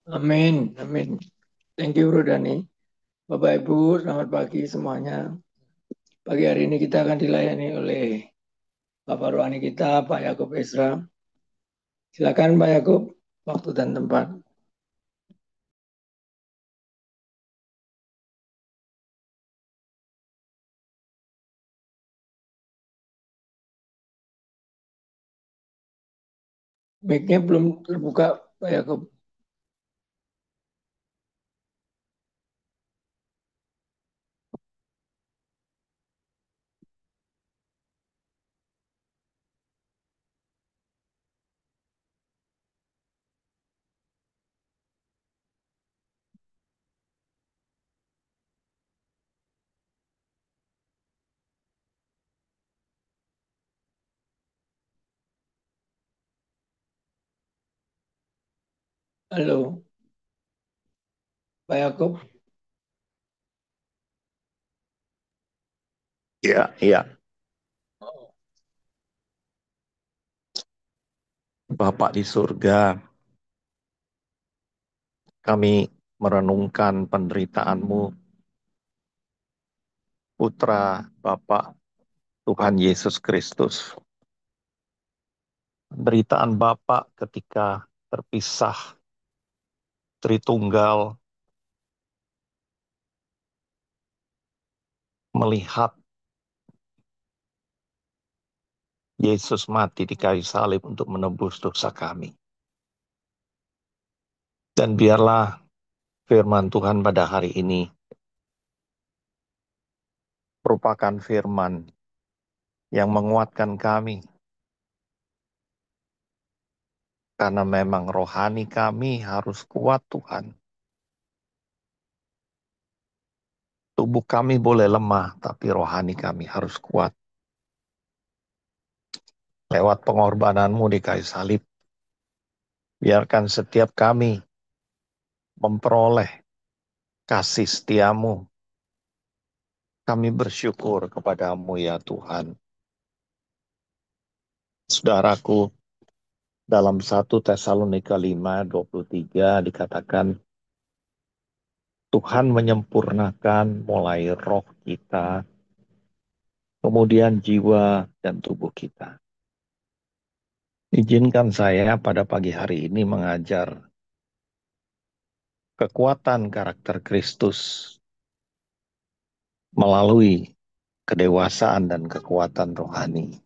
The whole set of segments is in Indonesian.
Amin, amin. Thank you, Bro Dani. Bapak Ibu, selamat pagi semuanya. Pagi hari ini kita akan dilayani oleh Bapak Rohani kita, Pak Yakub Esra. Silakan Pak Yakub, waktu dan tempat. Mic-nya belum terbuka, Pak Yakub. Halo, Pak Yakub. Iya, iya. Bapak di surga, kami merenungkan penderitaan-Mu, Putra Bapak Tuhan Yesus Kristus. Penderitaan Bapak ketika terpisah Tritunggal, melihat Yesus mati di kayu salib untuk menebus dosa kami. Dan biarlah firman Tuhan pada hari ini merupakan firman yang menguatkan kami, karena memang rohani kami harus kuat, Tuhan. Tubuh kami boleh lemah, tapi rohani kami harus kuat. Lewat pengorbanan-Mu di kayu salib, biarkan setiap kami memperoleh kasih setia-Mu. Kami bersyukur kepada-Mu ya Tuhan. Saudaraku, dalam 1 Tesalonika 5:23 dikatakan, Tuhan menyempurnakan mulai roh kita, kemudian jiwa dan tubuh kita. Izinkan saya pada pagi hari ini mengajar kekuatan karakter Kristus melalui kedewasaan dan kekuatan rohani.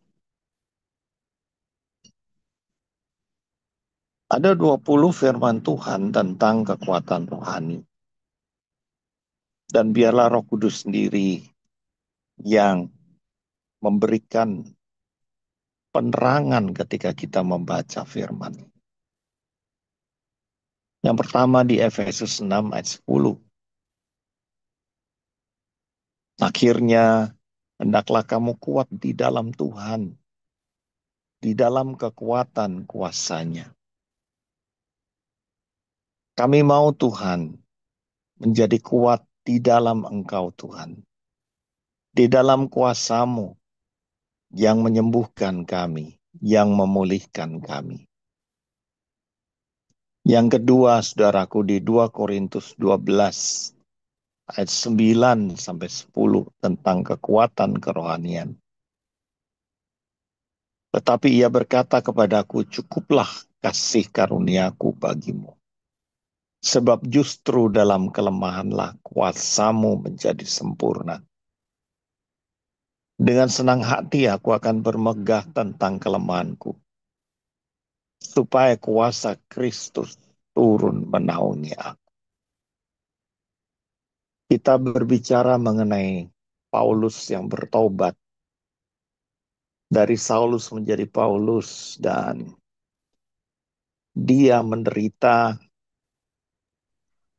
Ada 20 firman Tuhan tentang kekuatan rohani. Dan biarlah Roh Kudus sendiri yang memberikan penerangan ketika kita membaca firman. Yang pertama di Efesus 6:10. Akhirnya, hendaklah kamu kuat di dalam Tuhan, di dalam kekuatan kuasa-Nya. Kami mau Tuhan menjadi kuat di dalam Engkau Tuhan, di dalam kuasa-Mu yang menyembuhkan kami, yang memulihkan kami. Yang kedua, saudaraku, di 2 Korintus 12 ayat 9-10 tentang kekuatan kerohanian. Tetapi ia berkata kepadaku, cukuplah kasih karuniaku bagimu. Sebab justru dalam kelemahanlah kuasa-Mu menjadi sempurna. Dengan senang hati aku akan bermegah tentang kelemahanku, supaya kuasa Kristus turun menaungi aku. Kita berbicara mengenai Paulus yang bertobat dari Saulus menjadi Paulus, dan dia menderita,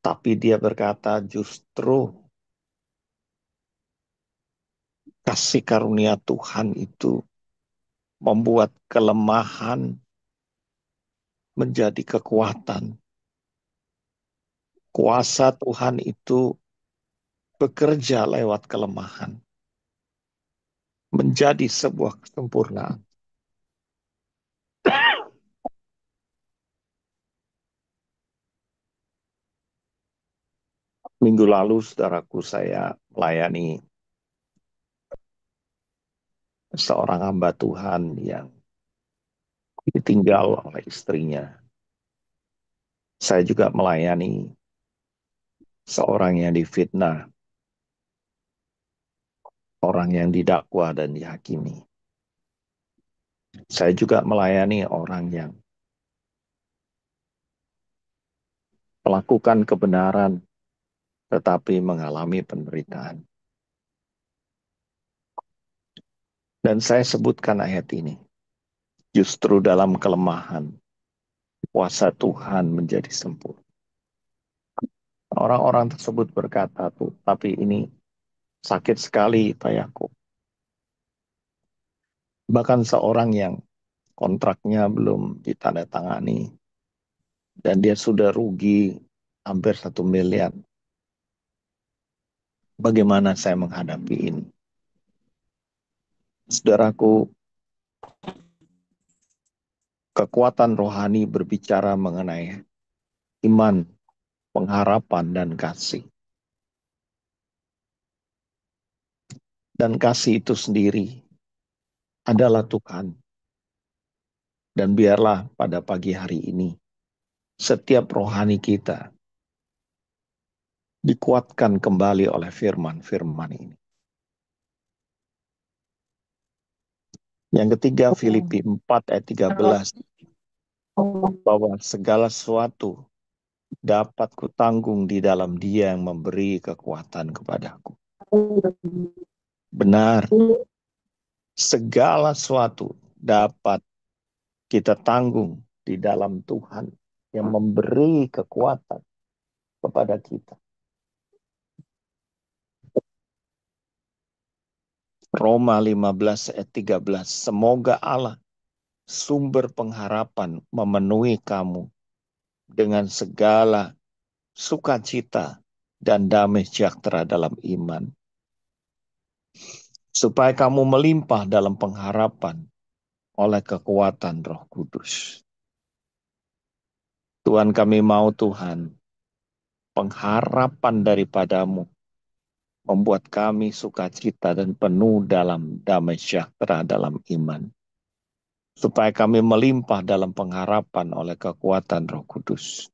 tapi dia berkata justru kasih karunia Tuhan itu membuat kelemahan menjadi kekuatan. Kuasa Tuhan itu bekerja lewat kelemahan, menjadi sebuah kesempurnaan. Minggu lalu, saudaraku, saya melayani seorang hamba Tuhan yang ditinggal oleh istrinya. Saya juga melayani seorang yang difitnah, orang yang didakwa dan dihakimi. Saya juga melayani orang yang melakukan kebenaran tetapi mengalami penderitaan. Dan saya sebutkan ayat ini. Justru dalam kelemahan, kuasa Tuhan menjadi sempurna. Orang-orang tersebut berkata, tuh, tapi ini sakit sekali Pak Yakub. Bahkan seorang yang kontraknya belum ditandatangani dan dia sudah rugi hampir 1 miliar. Bagaimana saya menghadapi ini? Saudaraku, kekuatan rohani berbicara mengenai iman, pengharapan, dan kasih. Dan kasih itu sendiri adalah Tuhan. Dan biarlah pada pagi hari ini, setiap rohani kita dikuatkan kembali oleh firman-firman ini. Yang ketiga, Filipi 4 ayat 13, bahwa segala sesuatu dapat kutanggung di dalam Dia yang memberi kekuatan kepadaku. Benar, segala sesuatu dapat kita tanggung di dalam Tuhan yang memberi kekuatan kepada kita. Roma 15 ayat 13, semoga Allah sumber pengharapan memenuhi kamu dengan segala sukacita dan damai sejahtera dalam iman, supaya kamu melimpah dalam pengharapan oleh kekuatan Roh Kudus. Tuhan, kami mau Tuhan, pengharapan daripadamu membuat kami sukacita dan penuh dalam damai sejahtera dalam iman, supaya kami melimpah dalam pengharapan oleh kekuatan Roh Kudus.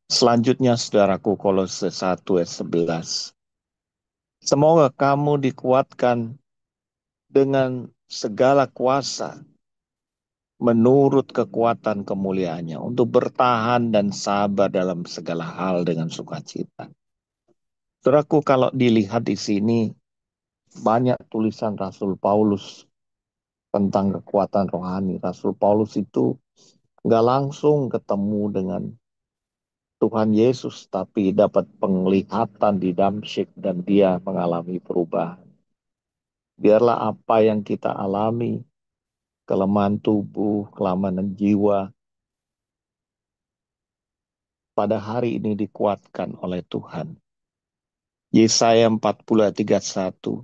Selanjutnya, saudaraku, Kolose 1 ayat 11. Semoga kamu dikuatkan dengan segala kuasa menurut kekuatan kemuliaannya untuk bertahan dan sabar dalam segala hal dengan sukacita. Saudaraku, kalau dilihat di sini banyak tulisan Rasul Paulus tentang kekuatan rohani. Rasul Paulus itu nggak langsung ketemu dengan Tuhan Yesus, tapi dapat penglihatan di Damsyik dan dia mengalami perubahan. Biarlah apa yang kita alami, kelemahan tubuh, kelemahan jiwa, pada hari ini dikuatkan oleh Tuhan. Yesaya 40 ayat 31.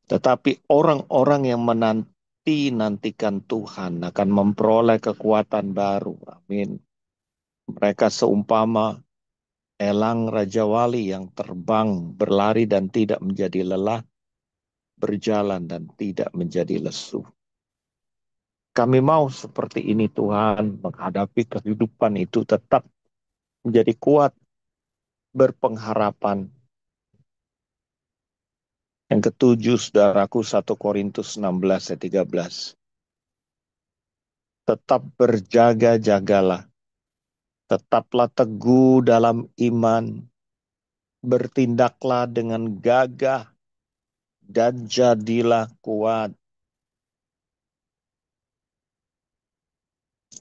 Tetapi orang-orang yang nantikan Tuhan akan memperoleh kekuatan baru. Amin. Mereka seumpama elang Raja Wali yang terbang, berlari dan tidak menjadi lelah, berjalan dan tidak menjadi lesu. Kami mau seperti ini Tuhan, menghadapi kehidupan itu tetap menjadi kuat, berpengharapan. Yang ketujuh, saudaraku, 1 Korintus 16 ayat 13. Tetap berjaga-jagalah, tetaplah teguh dalam iman, bertindaklah dengan gagah, dan jadilah kuat.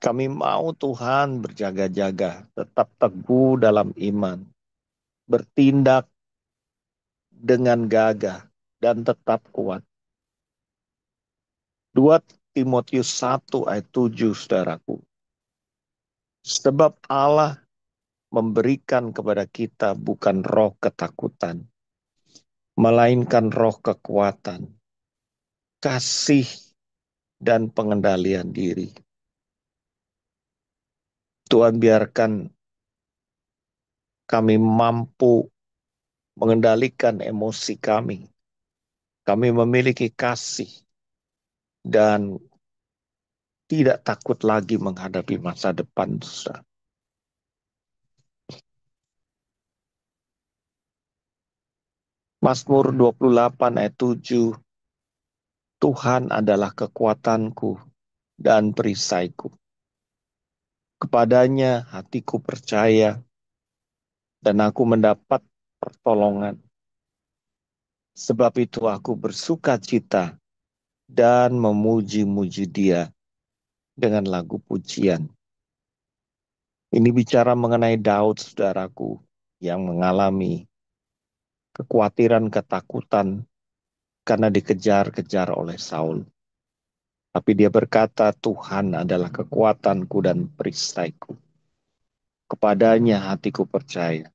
Kami mau Tuhan berjaga-jaga, tetap teguh dalam iman, bertindak dengan gagah, dan tetap kuat. 2 Timotius 1 ayat 7, saudaraku. Sebab Allah memberikan kepada kita bukan roh ketakutan, melainkan roh kekuatan, kasih, dan pengendalian diri. Tuhan, biarkan kami mampu mengendalikan emosi kami. Kami memiliki kasih dan tidak takut lagi menghadapi masa depan, saudara. Mazmur 28 ayat 7, Tuhan adalah kekuatanku dan perisaiku. Kepadanya hatiku percaya dan aku mendapat pertolongan. Sebab itu aku bersuka cita dan memuji-muji Dia dengan lagu pujian. Ini bicara mengenai Daud, saudaraku, yang mengalami kekhawatiran, ketakutan karena dikejar-kejar oleh Saul. Tapi dia berkata, Tuhan adalah kekuatanku dan perisaiku. Kepadanya hatiku percaya,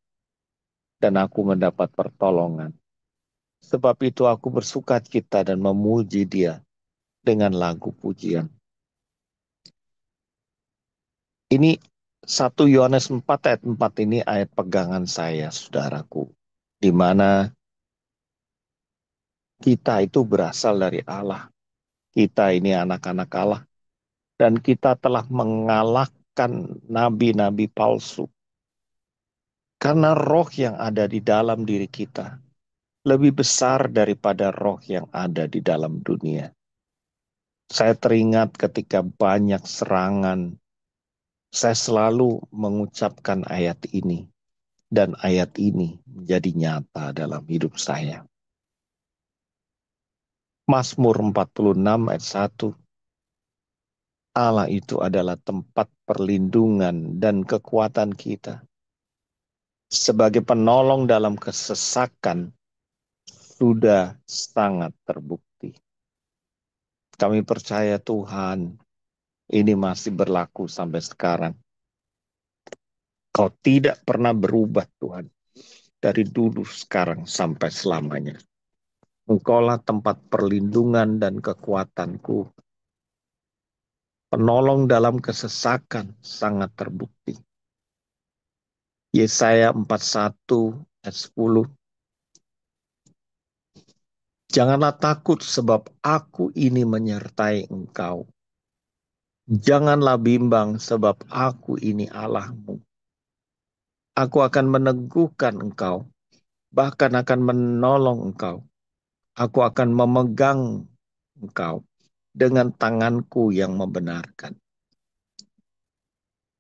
dan aku mendapat pertolongan. Sebab itu aku bersuka cita dan memuji Dia dengan lagu pujian. Ini 1 Yohanes 4 ayat 4 ini ayat pegangan saya, saudaraku. Di mana kita itu berasal dari Allah. Kita ini anak-anak Allah. Dan kita telah mengalahkan nabi-nabi palsu. Karena roh yang ada di dalam diri kita lebih besar daripada roh yang ada di dalam dunia. Saya teringat ketika banyak serangan, saya selalu mengucapkan ayat ini. Dan ayat ini menjadi nyata dalam hidup saya. Mazmur 46 ayat 1. Allah itu adalah tempat perlindungan dan kekuatan kita. Sebagai penolong dalam kesesakan, sudah sangat terbukti. Kami percaya Tuhan, ini masih berlaku sampai sekarang. Kau tidak pernah berubah Tuhan, dari dulu, sekarang, sampai selamanya. Engkaulah tempat perlindungan dan kekuatanku. Penolong dalam kesesakan sangat terbukti. Yesaya 41 ayat 10. Janganlah takut sebab aku ini menyertai engkau. Janganlah bimbang sebab aku ini Allahmu. Aku akan meneguhkan engkau, bahkan akan menolong engkau. Aku akan memegang engkau dengan tanganku yang membenarkan.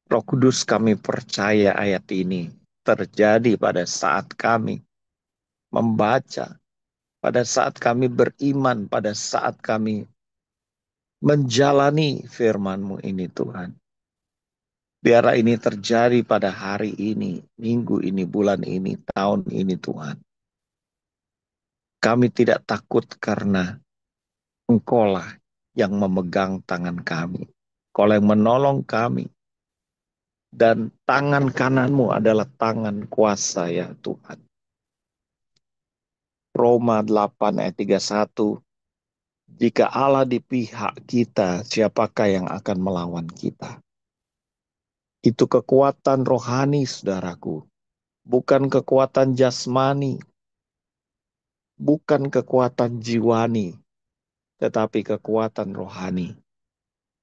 Roh Kudus, kami percaya ayat ini terjadi pada saat kami membaca, pada saat kami beriman, pada saat kami menjalani firman-Mu ini Tuhan. Biarlah ini terjadi pada hari ini, minggu ini, bulan ini, tahun ini Tuhan. Kami tidak takut karena Engkaulah yang memegang tangan kami. Engkaulah yang menolong kami. Dan tangan kananmu adalah tangan kuasa ya Tuhan. Roma 8 ayat 31. Jika Allah di pihak kita, siapakah yang akan melawan kita? Itu kekuatan rohani, saudaraku. Bukan kekuatan jasmani. Bukan kekuatan jiwani. Tetapi kekuatan rohani.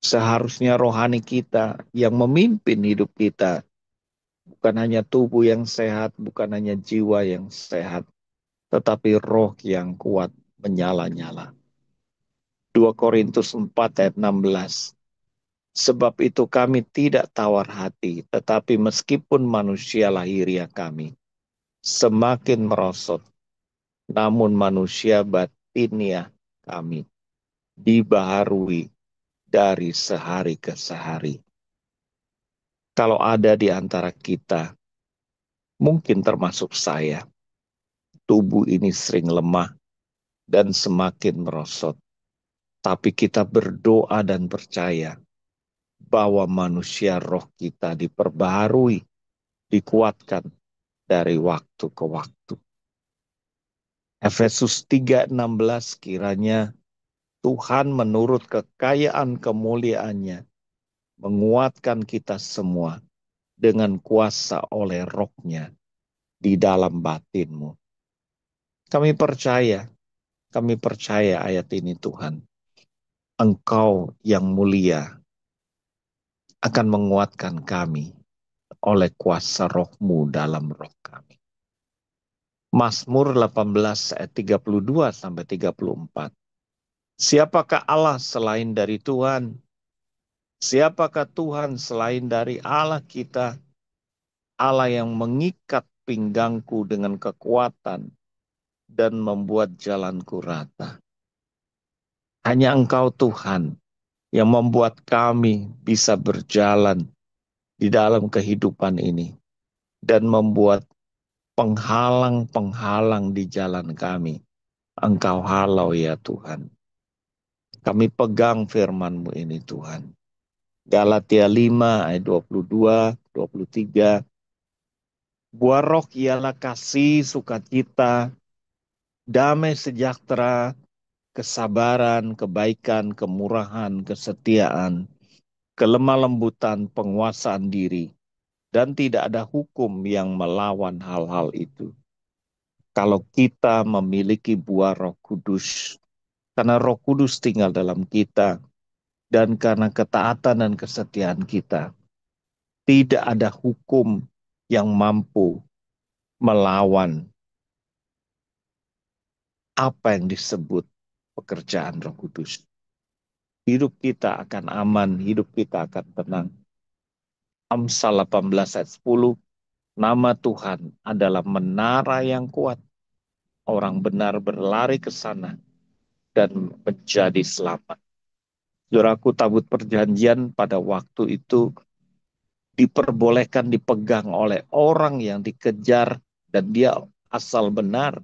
Seharusnya rohani kita yang memimpin hidup kita. Bukan hanya tubuh yang sehat, bukan hanya jiwa yang sehat. Tetapi roh yang kuat menyala-nyala. 2 Korintus 4 ayat 16. Sebab itu kami tidak tawar hati, tetapi meskipun manusia lahiriah kami semakin merosot, namun manusia batiniah kami dibaharui dari sehari ke sehari. Kalau ada di antara kita, mungkin termasuk saya, tubuh ini sering lemah dan semakin merosot. Tapi kita berdoa dan percaya bahwa manusia roh kita diperbaharui, dikuatkan dari waktu ke waktu. Efesus 3:16, kiranya Tuhan menurut kekayaan kemuliaannya menguatkan kita semua dengan kuasa oleh roh-Nya di dalam batinmu. Kami percaya ayat ini Tuhan. Engkau yang mulia akan menguatkan kami oleh kuasa roh-Mu dalam roh kami. Mazmur 18 ayat 32 sampai 34. Siapakah Allah selain dari Tuhan? Siapakah Tuhan selain dari Allah kita? Allah yang mengikat pinggangku dengan kekuatan dan membuat jalanku rata. Hanya Engkau Tuhan yang membuat kami bisa berjalan di dalam kehidupan ini dan membuat penghalang-penghalang di jalan kami. Engkau halau ya Tuhan. Kami pegang firman-Mu ini Tuhan. Galatia 5 ayat 22, 23. Buah roh ialah kasih, sukacita, damai sejahtera, kesabaran, kebaikan, kemurahan, kesetiaan, kelemah lembutan, penguasaan diri, dan tidak ada hukum yang melawan hal-hal itu. Kalau kita memiliki buah Roh Kudus, karena Roh Kudus tinggal dalam kita, dan karena ketaatan dan kesetiaan kita, tidak ada hukum yang mampu melawan apa yang disebut pekerjaan Roh Kudus. Hidup kita akan aman, hidup kita akan tenang. Amsal 18 ayat 10, nama Tuhan adalah menara yang kuat. Orang benar berlari ke sana dan menjadi selamat. Saudaraku, tabut perjanjian pada waktu itu diperbolehkan dipegang oleh orang yang dikejar dan dia asal benar.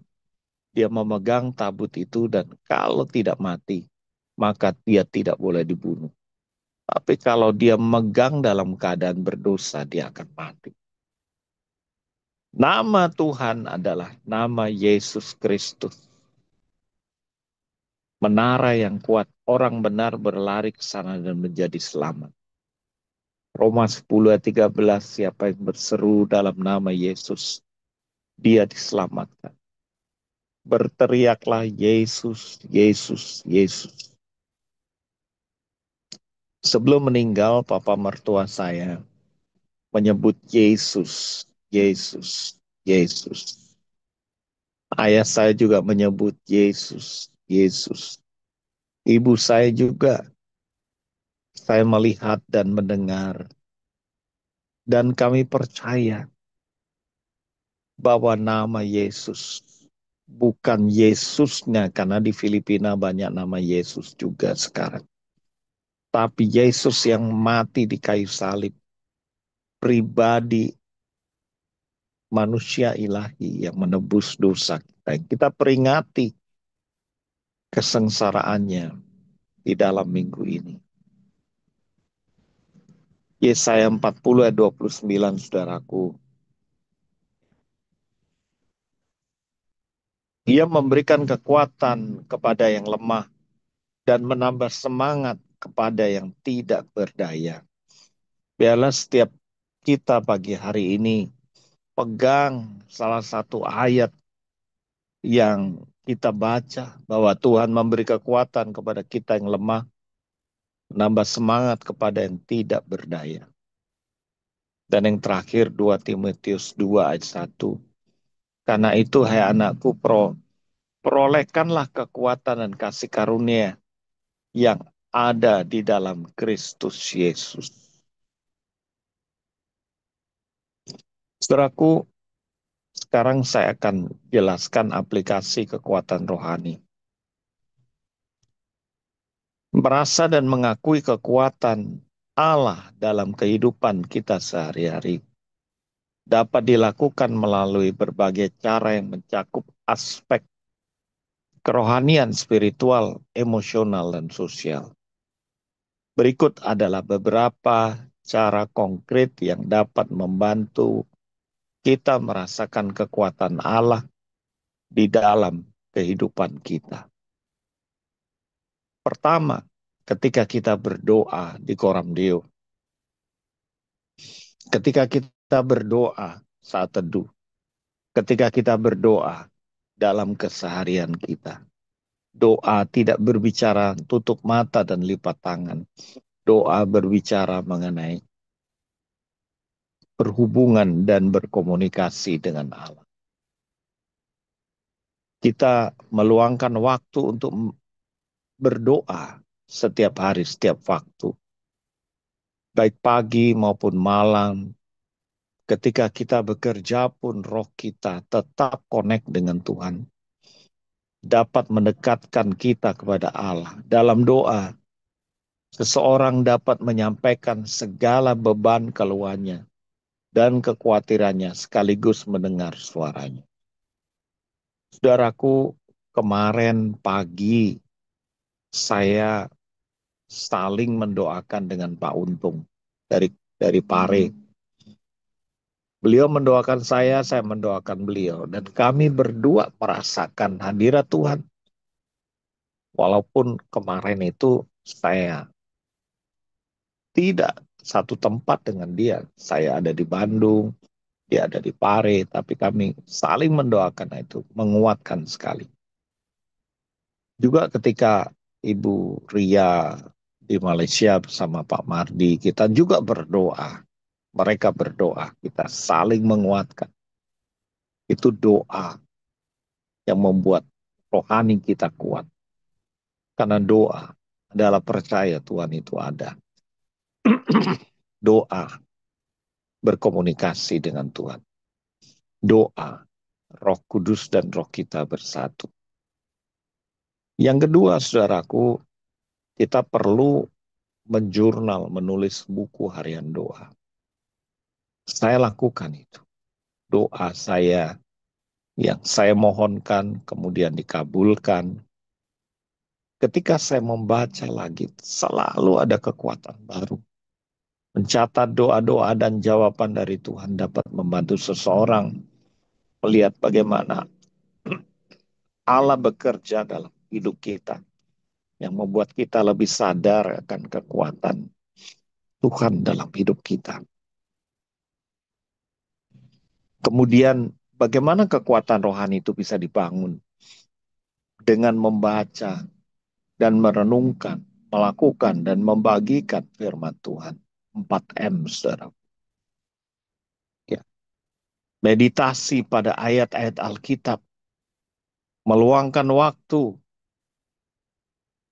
Dia memegang tabut itu dan kalau tidak mati, maka dia tidak boleh dibunuh. Tapi kalau dia megang dalam keadaan berdosa, dia akan mati. Nama Tuhan adalah nama Yesus Kristus. Menara yang kuat, orang benar berlari ke sana dan menjadi selamat. Roma 10 ayat 13, siapa yang berseru dalam nama Yesus, dia diselamatkan. Berteriaklah Yesus, Yesus, Yesus. Sebelum meninggal, papa mertua saya menyebut Yesus, Yesus, Yesus. Ayah saya juga menyebut Yesus, Yesus. Ibu saya juga, saya melihat dan mendengar. Dan kami percaya bahwa nama Yesus bukan Yesusnya, karena di Filipina banyak nama Yesus juga sekarang. Tapi Yesus yang mati di kayu salib, pribadi manusia ilahi yang menebus dosa kita. Kita peringati kesengsaraannya di dalam minggu ini. Yesaya 40 ayat 29, saudaraku. Dia memberikan kekuatan kepada yang lemah dan menambah semangat kepada yang tidak berdaya. Biarlah setiap kita pagi hari ini pegang salah satu ayat yang kita baca bahwa Tuhan memberi kekuatan kepada kita yang lemah, menambah semangat kepada yang tidak berdaya. Dan yang terakhir 2 Timotius 2 ayat 1. Karena itu hai anakku, perolehkanlah kekuatan dan kasih karunia yang ada di dalam Kristus Yesus. Saudaraku, sekarang saya akan jelaskan aplikasi kekuatan rohani. Merasa dan mengakui kekuatan Allah dalam kehidupan kita sehari-hari dapat dilakukan melalui berbagai cara yang mencakup aspek kerohanian, spiritual, emosional, dan sosial. Berikut adalah beberapa cara konkret yang dapat membantu kita merasakan kekuatan Allah di dalam kehidupan kita. Pertama, ketika kita berdoa di Coram Deo. Ketika kita berdoa saat teduh, ketika kita berdoa dalam keseharian kita. Doa tidak berbicara tutup mata dan lipat tangan. Doa berbicara mengenai berhubungan dan berkomunikasi dengan Allah. Kita meluangkan waktu untuk berdoa setiap hari, setiap waktu. Baik pagi maupun malam, ketika kita bekerja pun roh kita tetap connect dengan Tuhan. Dapat mendekatkan kita kepada Allah. Dalam doa, seseorang dapat menyampaikan segala beban keluhannya dan kekhawatirannya sekaligus mendengar suaranya. Saudaraku, kemarin pagi saya saling mendoakan dengan Pak Untung dari Pare. Beliau mendoakan saya mendoakan beliau. Dan kami berdua merasakan hadirat Tuhan. Walaupun kemarin itu saya tidak satu tempat dengan dia. Saya ada di Bandung, dia ada di Pare, tapi kami saling mendoakan itu, menguatkan sekali. Juga ketika Ibu Ria di Malaysia bersama Pak Mardi, kita juga berdoa. Mereka berdoa, kita saling menguatkan. Itu doa yang membuat rohani kita kuat. Karena doa adalah percaya Tuhan itu ada. Doa berkomunikasi dengan Tuhan. Doa, Roh Kudus dan roh kita bersatu. Yang kedua, saudaraku, kita perlu menjurnal, menulis buku harian doa. Saya lakukan itu. Doa saya yang saya mohonkan kemudian dikabulkan. Ketika saya membaca lagi, selalu ada kekuatan baru. Mencatat doa-doa dan jawaban dari Tuhan dapat membantu seseorang melihat bagaimana Allah bekerja dalam hidup kita, yang membuat kita lebih sadar akan kekuatan Tuhan dalam hidup kita. Kemudian bagaimana kekuatan rohani itu bisa dibangun? Dengan membaca dan merenungkan, melakukan dan membagikan firman Tuhan. 4M, saudara. Ya. Meditasi pada ayat-ayat Alkitab. Meluangkan waktu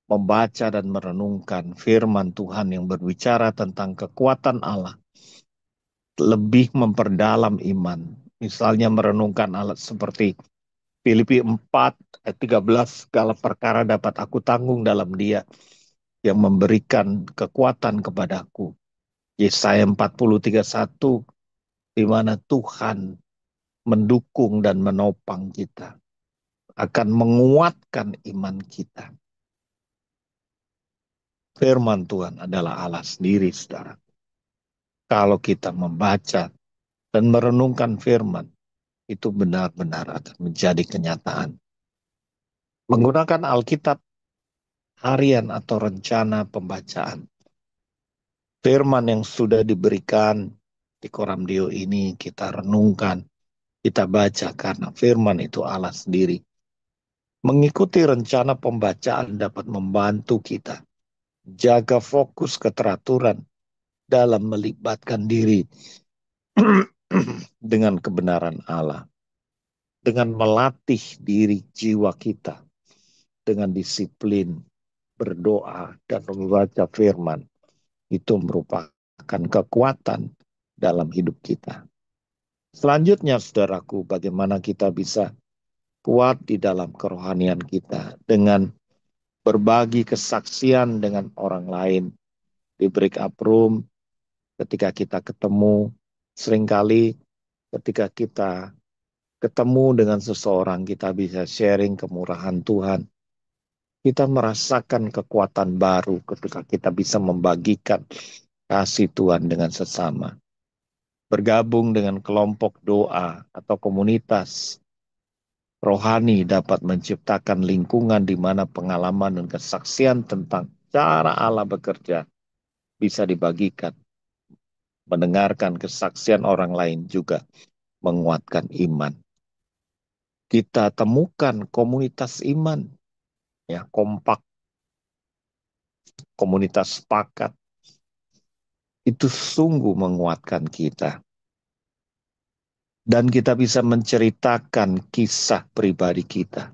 membaca dan merenungkan firman Tuhan yang berbicara tentang kekuatan Allah. Lebih memperdalam iman. Misalnya merenungkan alat seperti Filipi 4 ayat 13, segala perkara dapat aku tanggung dalam Dia yang memberikan kekuatan kepadaku. Yesaya 40:31, di mana Tuhan mendukung dan menopang kita, akan menguatkan iman kita. Firman Tuhan adalah Allah sendiri, saudara. Kalau kita membaca dan merenungkan firman, itu benar-benar akan menjadi kenyataan. Menggunakan Alkitab harian atau rencana pembacaan. Firman yang sudah diberikan di Koramdio ini kita renungkan, kita baca karena firman itu Allah sendiri. Mengikuti rencana pembacaan dapat membantu kita jaga fokus keteraturan dalam melibatkan diri dengan kebenaran Allah. Dengan melatih diri jiwa kita dengan disiplin berdoa dan membaca firman. Itu merupakan kekuatan dalam hidup kita. Selanjutnya, saudaraku, bagaimana kita bisa kuat di dalam kerohanian kita dengan berbagi kesaksian dengan orang lain di break up room, ketika kita ketemu, seringkali ketika kita ketemu dengan seseorang, kita bisa sharing kemurahan Tuhan. Kita merasakan kekuatan baru ketika kita bisa membagikan kasih Tuhan dengan sesama. Bergabung dengan kelompok doa atau komunitas rohani dapat menciptakan lingkungan di mana pengalaman dan kesaksian tentang cara Allah bekerja bisa dibagikan. Mendengarkan kesaksian orang lain juga menguatkan iman. kita temukan komunitas iman, ya, kompak, komunitas sepakat, itu sungguh menguatkan kita. Dan kita bisa menceritakan kisah pribadi kita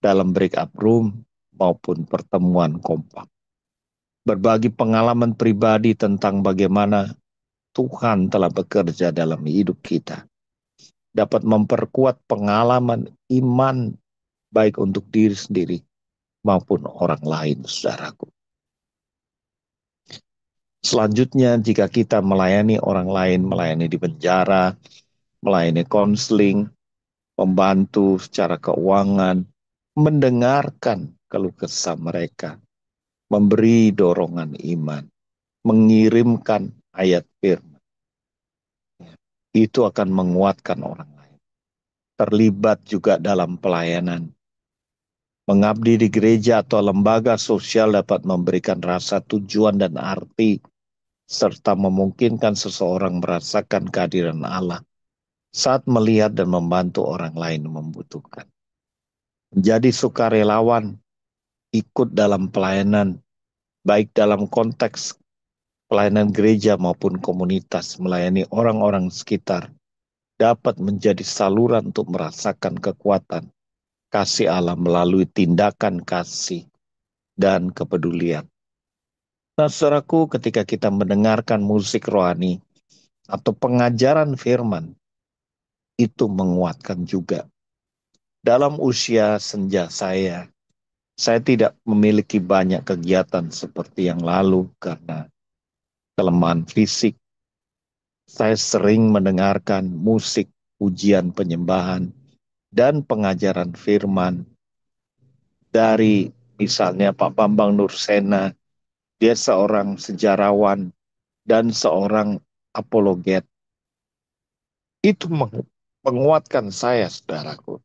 dalam break up room maupun pertemuan kompak. Berbagi pengalaman pribadi tentang bagaimana Tuhan telah bekerja dalam hidup kita. Dapat memperkuat pengalaman iman baik untuk diri sendiri maupun orang lain, saudaraku. Selanjutnya, jika kita melayani orang lain, melayani di penjara, melayani konseling, membantu secara keuangan, mendengarkan keluh kesah mereka, memberi dorongan iman, mengirimkan ayat firman, itu akan menguatkan orang lain. Terlibat juga dalam pelayanan. Mengabdi di gereja atau lembaga sosial dapat memberikan rasa tujuan dan arti, serta memungkinkan seseorang merasakan kehadiran Allah saat melihat dan membantu orang lain membutuhkan. Menjadi sukarelawan, ikut dalam pelayanan, baik dalam konteks pelayanan gereja maupun komunitas, melayani orang-orang sekitar, dapat menjadi saluran untuk merasakan kekuatan kasih Allah melalui tindakan kasih dan kepedulian. Nah, saudaraku, ketika kita mendengarkan musik rohani atau pengajaran firman, itu menguatkan juga. Dalam usia senja saya tidak memiliki banyak kegiatan seperti yang lalu karena kelemahan fisik. Saya sering mendengarkan musik, pujian penyembahan, dan pengajaran firman dari misalnya Pak Bambang Nursena. Dia seorang sejarawan dan seorang apologet. Itu menguatkan saya, saudaraku.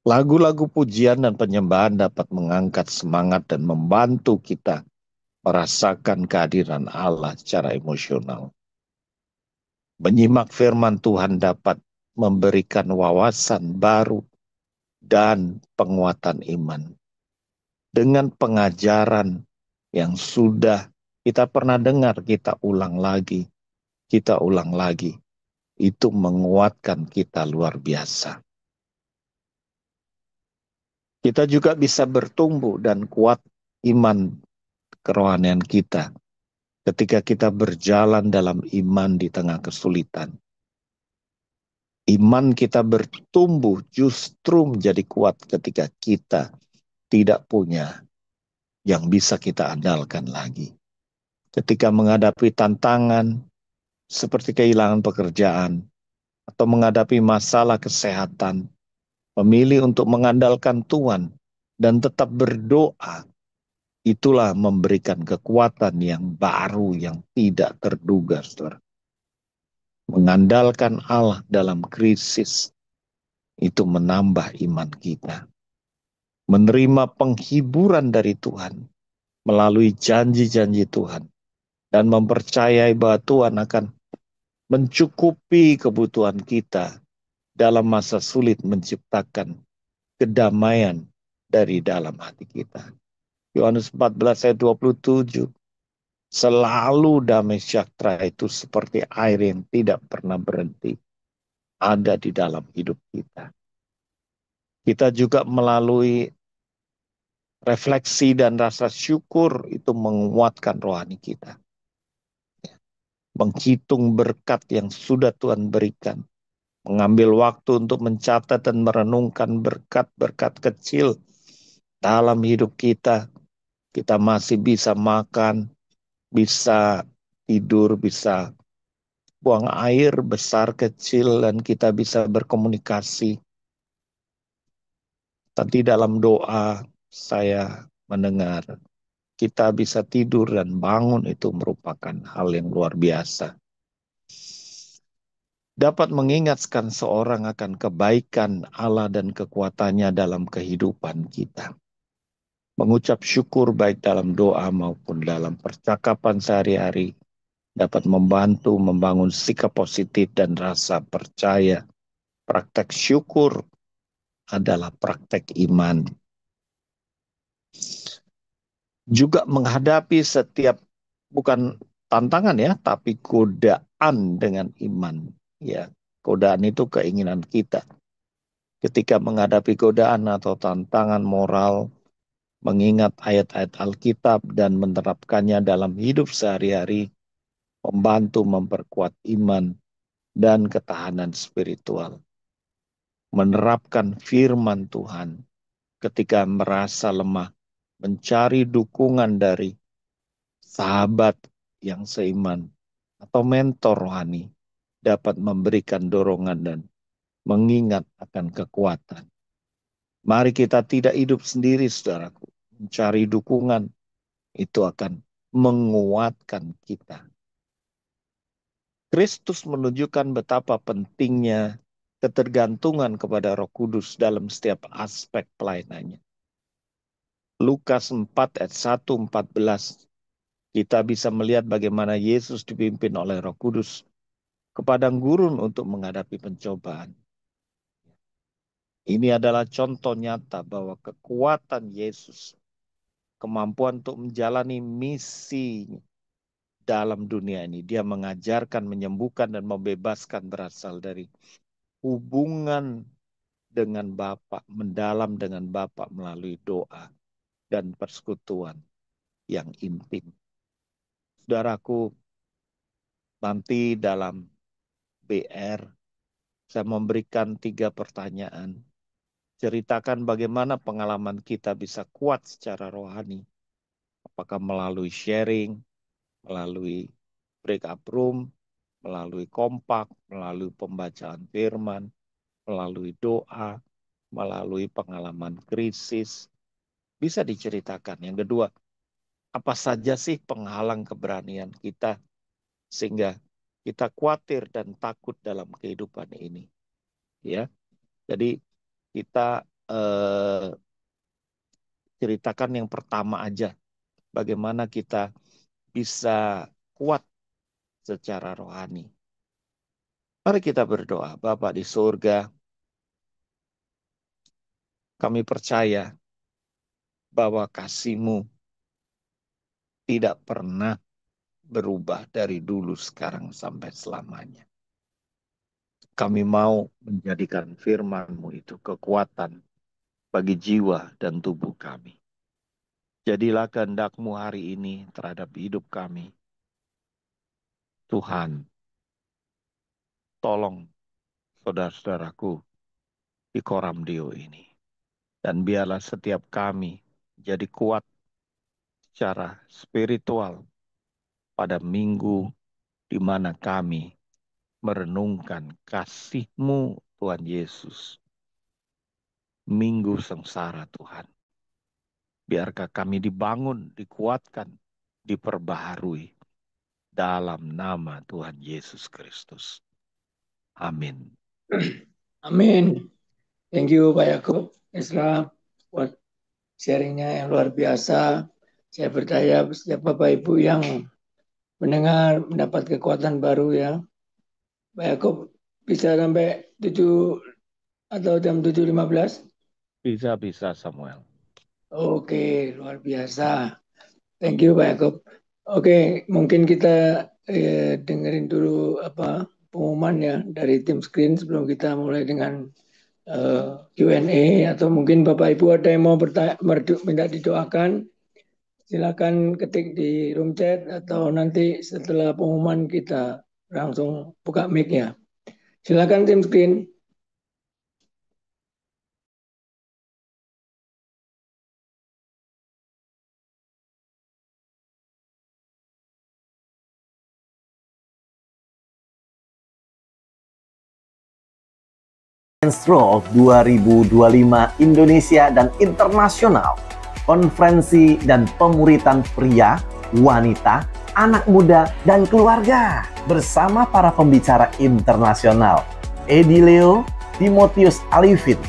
Lagu-lagu pujian dan penyembahan dapat mengangkat semangat dan membantu kita merasakan kehadiran Allah secara emosional. Menyimak firman Tuhan dapat memberikan wawasan baru dan penguatan iman. Dengan pengajaran yang sudah kita pernah dengar, kita ulang lagi. Itu menguatkan kita luar biasa. Kita juga bisa bertumbuh dan kuat iman kerohanian kita ketika kita berjalan dalam iman di tengah kesulitan. Iman kita bertumbuh justru menjadi kuat ketika kita tidak punya yang bisa kita andalkan lagi. Ketika menghadapi tantangan seperti kehilangan pekerjaan atau menghadapi masalah kesehatan, memilih untuk mengandalkan Tuhan dan tetap berdoa, itulah memberikan kekuatan yang baru yang tidak terduga, saudara. Mengandalkan Allah dalam krisis, itu menambah iman kita. Menerima penghiburan dari Tuhan melalui janji-janji Tuhan dan mempercayai bahwa Tuhan akan mencukupi kebutuhan kita dalam masa sulit, menciptakan kedamaian dari dalam hati kita. Yohanes 14 ayat 27. Selalu damai sejahtera itu seperti air yang tidak pernah berhenti ada di dalam hidup kita. Kita juga melalui refleksi dan rasa syukur itu menguatkan rohani kita. Menghitung berkat yang sudah Tuhan berikan. Mengambil waktu untuk mencatat dan merenungkan berkat-berkat kecil dalam hidup kita. Kita masih bisa makan, bisa tidur, bisa buang air besar kecil, dan kita bisa berkomunikasi. Tadi dalam doa saya mendengar kita bisa tidur dan bangun, itu merupakan hal yang luar biasa. Dapat mengingatkan seorang akan kebaikan Allah dan kekuatannya dalam kehidupan kita. Mengucap syukur baik dalam doa maupun dalam percakapan sehari-hari dapat membantu membangun sikap positif dan rasa percaya Praktek syukur adalah praktek iman. Juga menghadapi setiap, bukan tantangan ya, tapi godaan dengan iman. Ya, godaan itu keinginan kita. Ketika menghadapi godaan atau tantangan moral, mengingat ayat-ayat Alkitab dan menerapkannya dalam hidup sehari-hari, membantu memperkuat iman dan ketahanan spiritual. Menerapkan firman Tuhan ketika merasa lemah, mencari dukungan dari sahabat yang seiman atau mentor rohani dapat memberikan dorongan dan mengingat akan kekuatan. Mari kita tidak hidup sendiri, saudaraku. Mencari dukungan itu akan menguatkan kita. Kristus menunjukkan betapa pentingnya ketergantungan kepada Roh Kudus dalam setiap aspek pelayanannya. Lukas 4 ayat 1-14, kita bisa melihat bagaimana Yesus dipimpin oleh Roh Kudus ke padang gurun untuk menghadapi pencobaan. Ini adalah contoh nyata bahwa kekuatan Yesus, kemampuan untuk menjalani misi dalam dunia ini, dia mengajarkan, menyembuhkan, dan membebaskan berasal dari hubungan dengan Bapa, mendalam dengan Bapa melalui doa dan persekutuan yang intim. Saudaraku, nanti dalam BR saya memberikan 3 pertanyaan. Ceritakan bagaimana pengalaman kita bisa kuat secara rohani. Apakah melalui sharing, melalui break up room, melalui kompak, melalui pembacaan firman, melalui doa, melalui pengalaman krisis. Bisa diceritakan. Yang kedua, apa saja sih penghalang keberanian kita sehingga kita khawatir dan takut dalam kehidupan ini. Ya, jadi kita ceritakan yang pertama aja, bagaimana kita bisa kuat secara rohani. Mari kita berdoa. Bapa di surga, kami percaya bahwa kasih-Mu tidak pernah berubah dari dulu, sekarang, sampai selamanya. Kami mau menjadikan firman-Mu itu kekuatan bagi jiwa dan tubuh kami. Jadilah kehendak-Mu hari ini terhadap hidup kami. Tuhan, tolong saudara-saudaraku di Koramdio ini. Dan biarlah setiap kami jadi kuat secara spiritual pada minggu di mana kami merenungkan kasih-Mu, Tuhan Yesus. Minggu sengsara, Tuhan. Biarkah kami dibangun, dikuatkan, diperbaharui dalam nama Tuhan Yesus Kristus. Amin. Amin. Thank you Pak Yakub Esra buat sharingnya yang luar biasa. Saya percaya setiap Bapak Ibu yang mendengar mendapat kekuatan baru ya. Pak Yakub bisa sampai 7 atau jam 7.15? Bisa Samuel. Oke, luar biasa. Thank you Pak Yakub. Oke, mungkin kita dengerin dulu pengumuman ya dari tim screen sebelum kita mulai dengan Q&A, atau mungkin Bapak Ibu ada yang mau minta didoakan, silakan ketik di room chat atau nanti setelah pengumuman kita langsung buka mic-nya. Silakan tim screen. Stroke 2025 Indonesia dan Internasional, konferensi dan pemuritan pria, wanita, anak muda, dan keluarga bersama para pembicara internasional Eddie Leo, Timotius Alivin,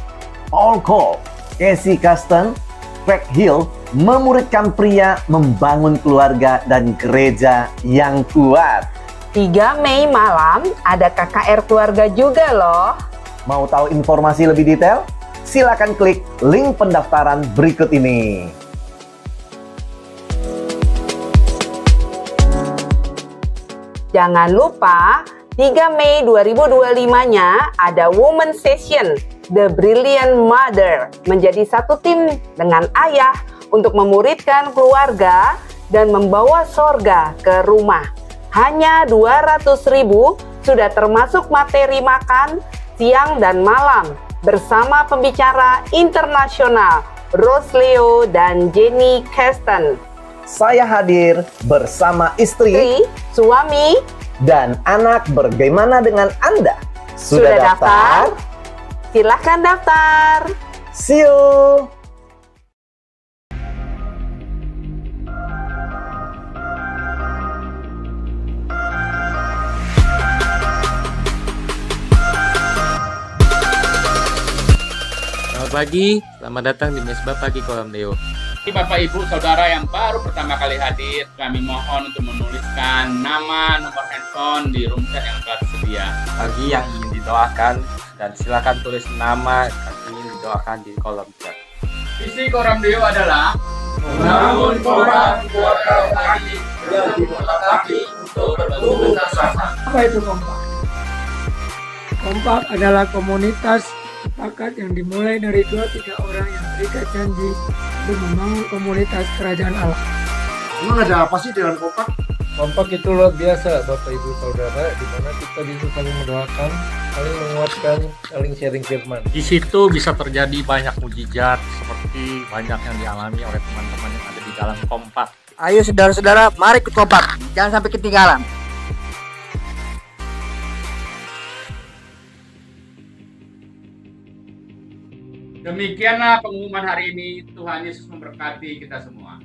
Paul Cole, Casey Kasten, Craig Hill memuridkan pria membangun keluarga dan gereja yang kuat. 3 Mei malam ada KKR keluarga juga loh. Mau tahu informasi lebih detail? Silakan klik link pendaftaran berikut ini. Jangan lupa 3 Mei 2025-nya ada Women Session The Brilliant Mother, menjadi satu tim dengan ayah untuk memuridkan keluarga dan membawa sorga ke rumah. Hanya 200.000 sudah termasuk materi makan siang dan malam bersama pembicara internasional Rose Leo dan Jenny Kasten. Saya hadir bersama istri, suami, dan anak. Bagaimana dengan Anda? Sudah daftar? Silahkan daftar. See you! Selamat pagi, selamat datang di Mesbah Pagi Kolam Leo. Bapak Ibu Saudara yang baru pertama kali hadir, kami mohon untuk menuliskan nama, nomor handphone di room chat yang telah tersedia. Bagi yang ingin didoakan, dan silakan tulis nama yang ingin didoakan di kolom chat. Visi Kolam Leo adalah membangun kompak keluarga lagi lebih melengkapi untuk bertumbuh bersama. Apa itu kompak? Kompak adalah komunitas sepakat yang dimulai dari 2-3 orang yang terikat janji untuk membangun komunitas kerajaan Allah. Emang ada apa sih dengan kompak? Kompak itu luar biasa, Bapak Ibu Saudara, di mana kita bisa saling mendoakan, saling menguatkan, saling sharing firman. Di situ bisa terjadi banyak mujizat seperti banyak yang dialami oleh teman-teman yang ada di dalam kompak. Ayo saudara-saudara, mari ikut kompak, jangan sampai ketinggalan. Demikianlah pengumuman hari ini. Tuhan Yesus memberkati kita semua.